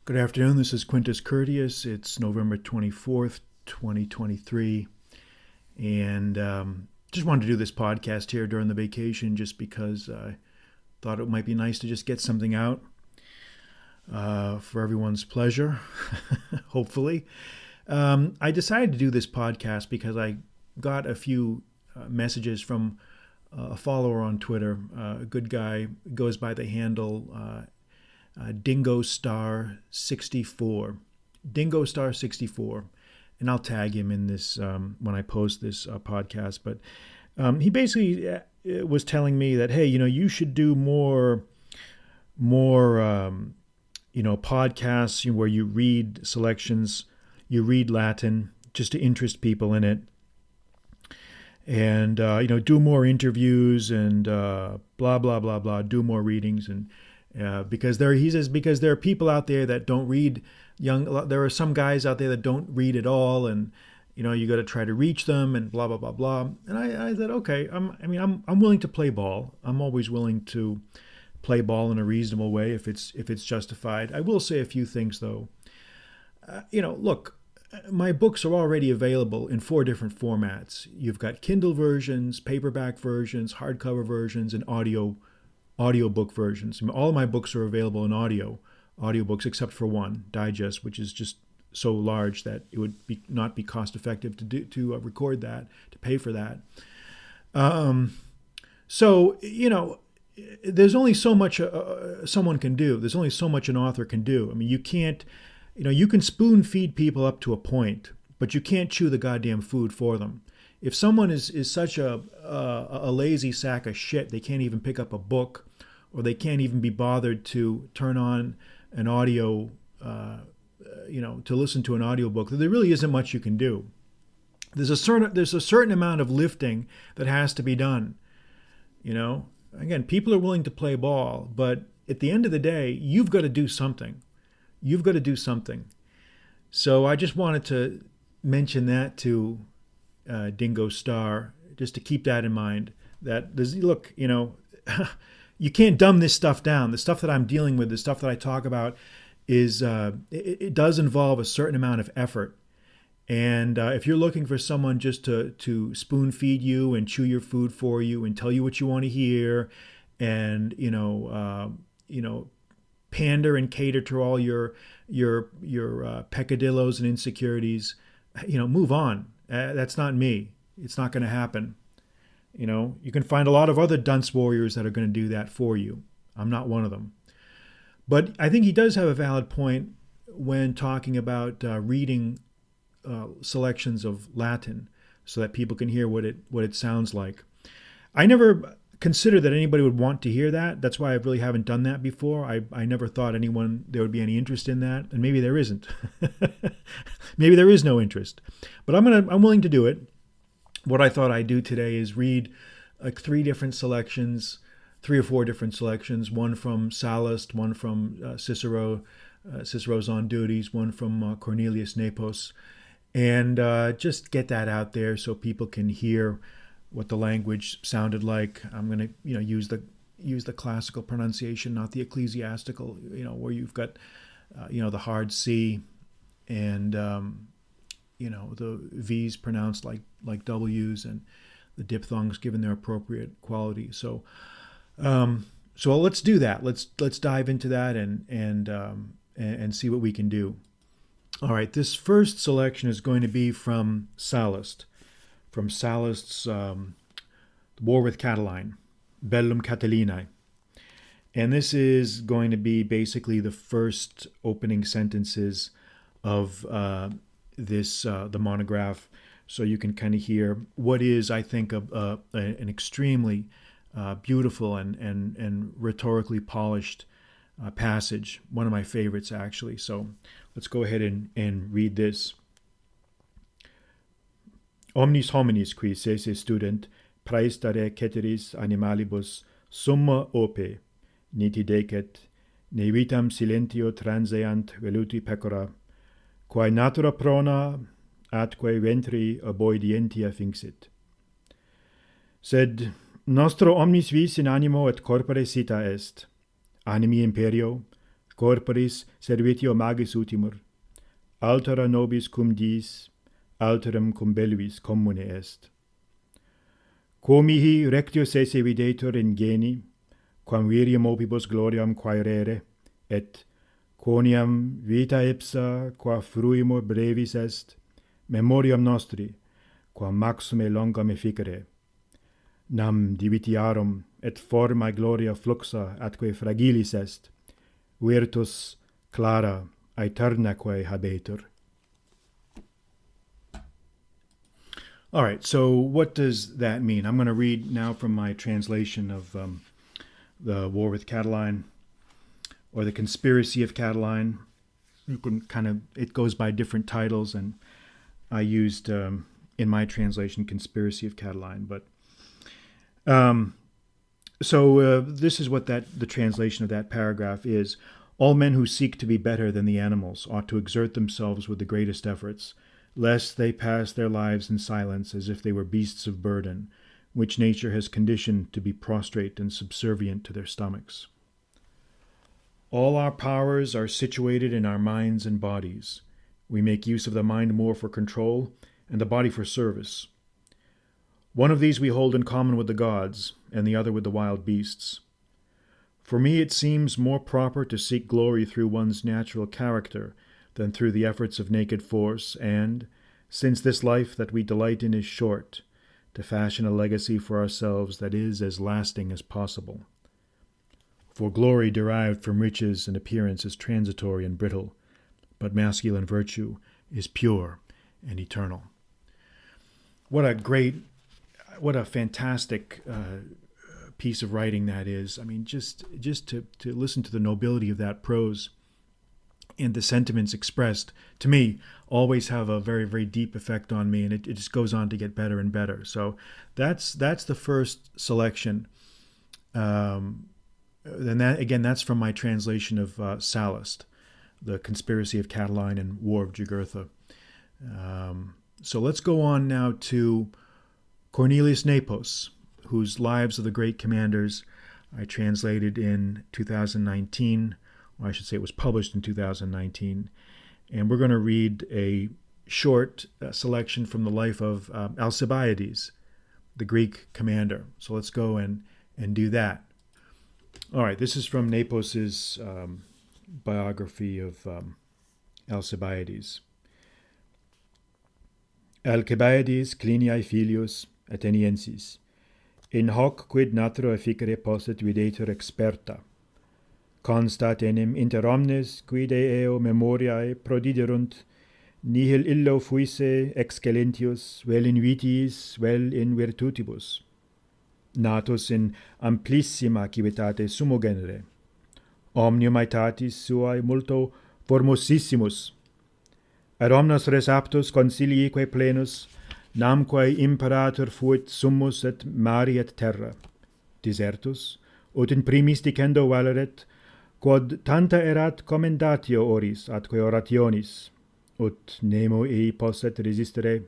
Good afternoon. This is Quintus Curtius. It's November 24th, 2023. And just wanted to do this podcast here during the vacation just because I thought it might be nice to just get something out for everyone's pleasure, hopefully. I decided to do this podcast because I got a few messages from a follower on Twitter, a good guy, goes by the handle Dingo Star 64. Dingo Star 64. And I'll tag him in this when I post this podcast. But he basically was telling me that, hey, you should do more podcasts where you read selections, you read Latin just to interest people in it. And, do more interviews and blah, blah, blah, blah, do more readings. And he says, because there are people out there that don't read there are some guys out there that don't read at all. And, you got to try to reach them and blah, blah, blah, blah. And I said, okay, I'm willing to play ball. I'm always willing to play ball in a reasonable way if it's justified. I will say a few things though. Look, my books are already available in 4 different formats. You've got Kindle versions, paperback versions, hardcover versions, and audiobook versions. All of my books are available in audiobooks except for one, Digest, which is just so large that it would not be cost effective to record that, to pay for that. So there's only so much someone can do. There's only so much an author can do. You can't. You can spoon feed people up to a point, but you can't chew the goddamn food for them. If someone is such a lazy sack of shit, they can't even pick up a book, or they can't even be bothered to turn on an audio, to listen to an audiobook, there really isn't much you can do. There's a certain amount of lifting that has to be done. Again, people are willing to play ball, but at the end of the day, you've got to do something. You've got to do something. So I just wanted to mention that to Dingo Star, just to keep that in mind. That look, you can't dumb this stuff down. The stuff that I'm dealing with, the stuff that I talk about, is it does involve a certain amount of effort. And if you're looking for someone just to spoon feed you and chew your food for you and tell you what you want to hear, and pander and cater to all your peccadillos and insecurities, move on. That's not me. It's not going to happen. You can find a lot of other dunce warriors that are going to do that for you. I'm not one of them. But I think he does have a valid point when talking about reading selections of Latin so that people can hear what it sounds like. I never considered that anybody would want to hear that. That's why I really haven't done that before. I never thought there would be any interest in that, and maybe there isn't. Maybe there is no interest. But I'm willing to do it. What I thought I'd do today is read like 3 different selections, 3 or 4 different selections, one from Sallust, one from Cicero's On Duties, one from Cornelius Nepos, and just get that out there so people can hear what the language sounded like. I'm going to use the classical pronunciation, not the ecclesiastical, where you've got the hard C and the V's pronounced like W's, and the diphthongs given their appropriate quality. So let's do that. Let's dive into that and see what we can do. All right, this first selection is going to be from Sallust's War with Cataline, Bellum Catalinae. And this is going to be basically the first opening sentences of the monograph, so you can kind of hear what is, I think, an extremely beautiful and rhetorically polished passage, one of my favorites actually. So let's go ahead and read this. Omnis hominis qui sese student praestare ceteris animalibus summa ope, niti decet, ne vitam silentio transeant veluti pecora, quae natura prona atque ventri oboidientia finxit. Sed nostro omnis vis in animo et corpore sita est, animi imperio, corporis servitio magis utimur, altera nobis cum diis, alterum cum belluis commune est. Quo mihi rectius esse videtur in geni, quam virium opibus gloriam quaerere, et quoniam vita ipsa, qua fruimur brevis est, memoriam nostri, quam maxime longam efficere, nam divitiarum et formae gloria fluxa atque fragilis est, virtus clara aeternaque habetur. All right, so what does that mean? I'm going to read now from my translation of The War with Cataline, or The Conspiracy of Cataline. You can it goes by different titles, and I used, in my translation, Conspiracy of Cataline. But this is what the translation of that paragraph is. All men who seek to be better than the animals ought to exert themselves with the greatest efforts, lest they pass their lives in silence as if they were beasts of burden, which nature has conditioned to be prostrate and subservient to their stomachs. All our powers are situated in our minds and bodies. We make use of the mind more for control and the body for service. One of these we hold in common with the gods, and the other with the wild beasts. For me it seems more proper to seek glory through one's natural character than through the efforts of naked force, and, since this life that we delight in is short, to fashion a legacy for ourselves that is as lasting as possible. For glory derived from riches and appearance is transitory and brittle, but masculine virtue is pure and eternal. What a fantastic piece of writing that is. I mean, just to listen to the nobility of that prose and the sentiments expressed, to me, always have a very, very deep effect on me, and it just goes on to get better and better. So that's the first selection. Then that's from my translation of Sallust, The Conspiracy of Cataline and War of Jugurtha. So let's go on now to Cornelius Nepos, whose Lives of the Great Commanders I translated in 2019, or I should say it was published in 2019. And we're going to read a short selection from the life of Alcibiades, the Greek commander. So let's go and do that. All right, this is from Nepos's biography of Alcibiades. Alcibiades cliniae filius Atheniensis, in hoc quid naturo efficere posset videtur experta, constat enim inter omnes quid eo memoriae prodiderunt, nihil illo fuisse excellentius vel in vitiis vel in virtutibus, natus in amplissima civitate sumo genere, omnium aetatis suae multo formosissimus, ad omnes res aptus consiliique plenus, namquae imperator fuit summus et mari et terra, disertus, ut in primis dicendo valeret, quod tanta erat commendatio oris atque orationis, ut nemo ei posset resistere,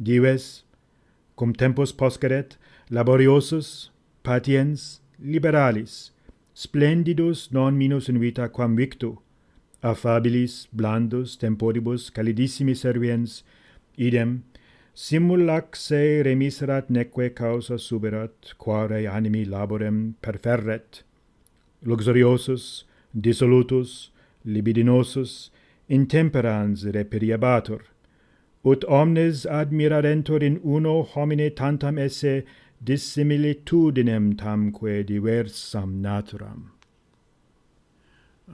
dives, cum tempus posceret, laboriosus, patiens, liberalis, splendidus non minus in vita quam victu, affabilis, blandus, temporibus, calidissimi serviens, idem, simulac se remiserat neque causa suberat, quare animi laborem perferret, luxuriosus, dissolutus, libidinosus, intemperans reperiabatur, ut omnes admirarentur in uno homine tantam esse dissimilitudinem tamque diversam naturam.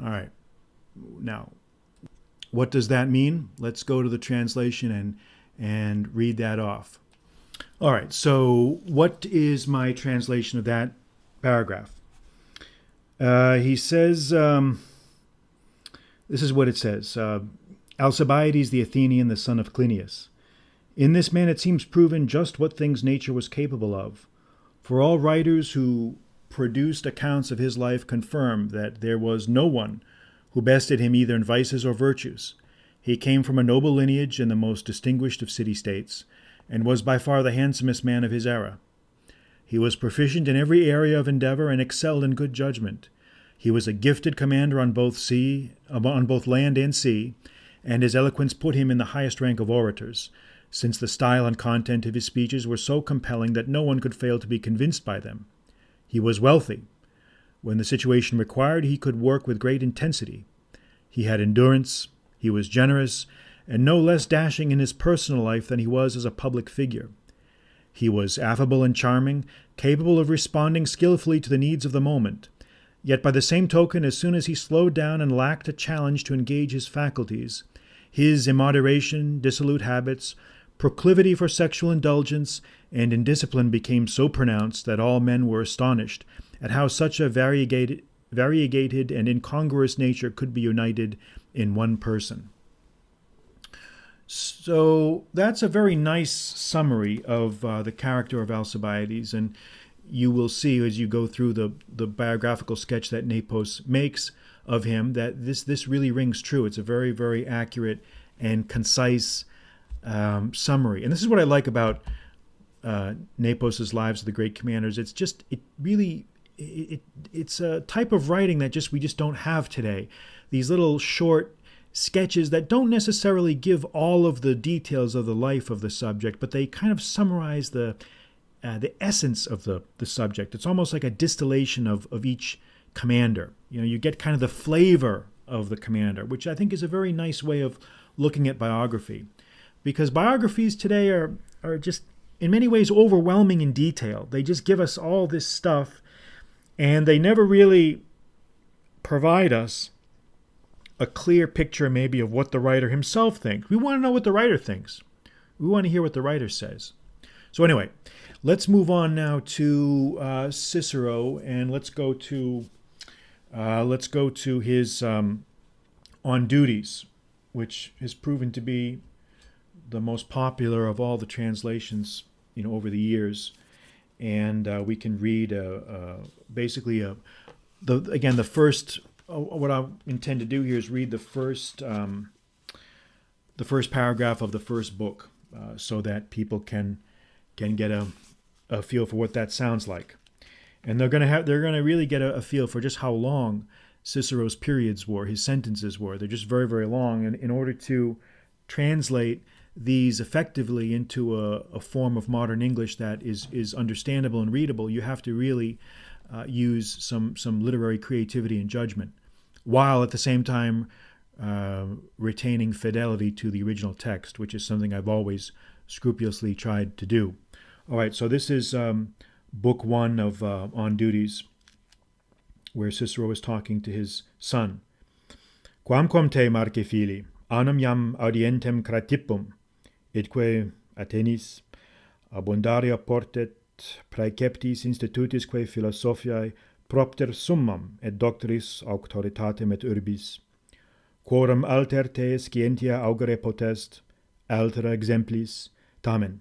All right. Now, what does that mean? Let's go to the translation and read that off. All right, so what is my translation of that paragraph? He says, this is what it says. Alcibiades the Athenian, the son of Clinias. In this man it seems proven just what things nature was capable of. For all writers who produced accounts of his life confirm that there was no one who bested him either in vices or virtues. He came from a noble lineage and the most distinguished of city-states, and was by far the handsomest man of his era. He was proficient in every area of endeavor and excelled in good judgment. He was a gifted commander on both land and sea, and his eloquence put him in the highest rank of orators, since the style and content of his speeches were so compelling that no one could fail to be convinced by them. He was wealthy. When the situation required, he could work with great intensity. He had endurance, he was generous, and no less dashing in his personal life than he was as a public figure. He was affable and charming, capable of responding skillfully to the needs of the moment. Yet by the same token, as soon as he slowed down and lacked a challenge to engage his faculties, his immoderation, dissolute habits, proclivity for sexual indulgence, and indiscipline became so pronounced that all men were astonished at how such a variegated and incongruous nature could be united in one person. So that's a very nice summary of the character of Alcibiades, and you will see as you go through the biographical sketch that Nepos makes of him that this really rings true. It's a very, very accurate and concise summary. And this is what I like about Nepos's Lives of the Great Commanders. It's a type of writing that we just don't have today. These little short sketches that don't necessarily give all of the details of the life of the subject, but they kind of summarize the essence of the subject. It's almost like a distillation of each commander. You get kind of the flavor of the commander, which I think is a very nice way of looking at biography. Because biographies today are just in many ways overwhelming in detail. They just give us all this stuff, and they never really provide us a clear picture maybe of what the writer himself thinks. We want to know what the writer thinks. We want to hear what the writer says. So anyway, let's move on now to Cicero, and let's go to his On Duties, which has proven to be the most popular of all the translations, over the years. And we can read the first. What I intend to do here is read the first paragraph of the first book, so that people can get a feel for what that sounds like, and they're going to really get a feel for just how long Cicero's periods were, his sentences were. They're just very, very long, and in order to translate these effectively into a form of modern English that is understandable and readable, you have to really use some literary creativity and judgment, while at the same time retaining fidelity to the original text, which is something I've always scrupulously tried to do. All right, so this is Book 1 of On Duties, where Cicero is talking to his son. Quamquam te, Marce fili, anam iam audientem cratippum, idque Athenis abundaria portet praeceptis institutisque philosophiae propter summam et doctoris auctoritatem et urbis, quorum alter te scientia augere potest, altera exemplis, tamen,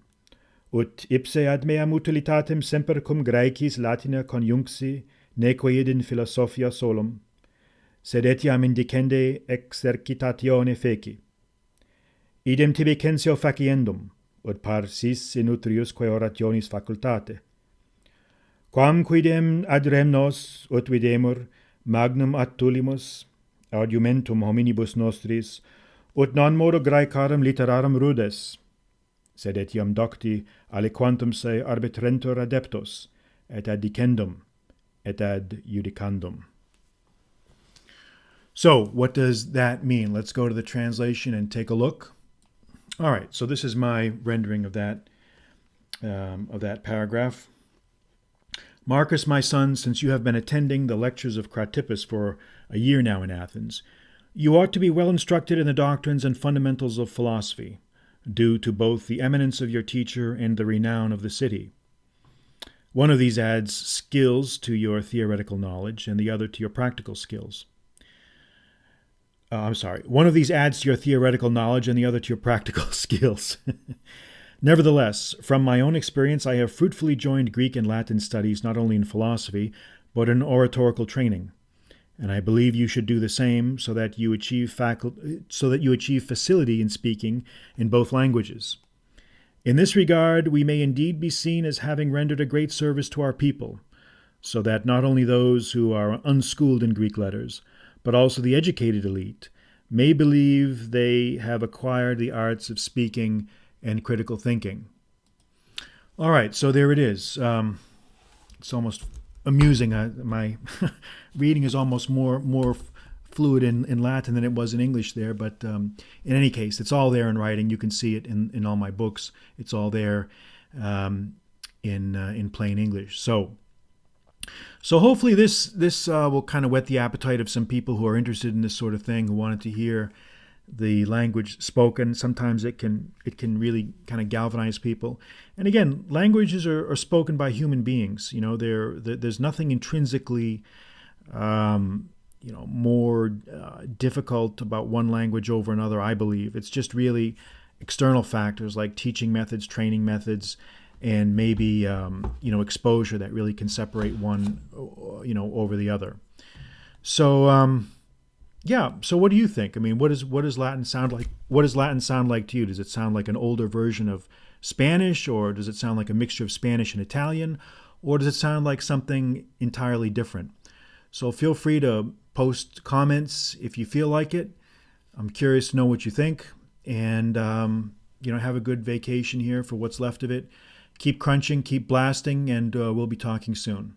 ut ipse ad meam utilitatem semper cum Graecis Latina conjuncti neque id in philosophia solum, sed etiam indicende exercitatione feci. Idem tibi censeo faciendum, ut par sis inutriusque orationis facultate. Quam quidem ad rem nos, ut videmur, magnum attulimus, argumentum hominibus nostris, ut non modo Graecarum literarum rudes, sed etiam docti aliquantum se arbitrentur adeptos, et ad dicendum, et ad judicandum. So, what does that mean? Let's go to the translation and take a look. All right, so this is my rendering of that paragraph. Marcus, my son, since you have been attending the lectures of Cratippus for a year now in Athens, you ought to be well instructed in the doctrines and fundamentals of philosophy, due to both the eminence of your teacher and the renown of the city. One of these adds skills to your theoretical knowledge, and the other to your practical skills. One of these adds to your theoretical knowledge, and the other to your practical skills. Nevertheless, from my own experience, I have fruitfully joined Greek and Latin studies not only in philosophy, but in oratorical training, and I believe you should do the same, so that you achieve facility in speaking in both languages. In this regard, we may indeed be seen as having rendered a great service to our people, so that not only those who are unschooled in Greek letters, but also the educated elite, may believe they have acquired the arts of speaking and critical thinking. All right, so there it is. It's almost amusing. My reading is almost more fluid in Latin than it was in English there. But in any case, it's all there in writing. You can see it in all my books. It's all there in plain English. So hopefully this will kind of whet the appetite of some people who are interested in this sort of thing, who wanted to hear the language spoken. Sometimes it can really kind of galvanize people. And again, languages are spoken by human beings. There's nothing intrinsically more difficult about one language over another, I believe. It's just really external factors like teaching methods, training methods, and maybe exposure that really can separate one over the other. So so what do you think? I mean, what does Latin sound like? What does Latin sound like to you? Does it sound like an older version of Spanish, or does it sound like a mixture of Spanish and Italian, or does it sound like something entirely different? So feel free to post comments if you feel like it. I'm curious to know what you think, and have a good vacation here for what's left of it. Keep crunching, keep blasting, and we'll be talking soon.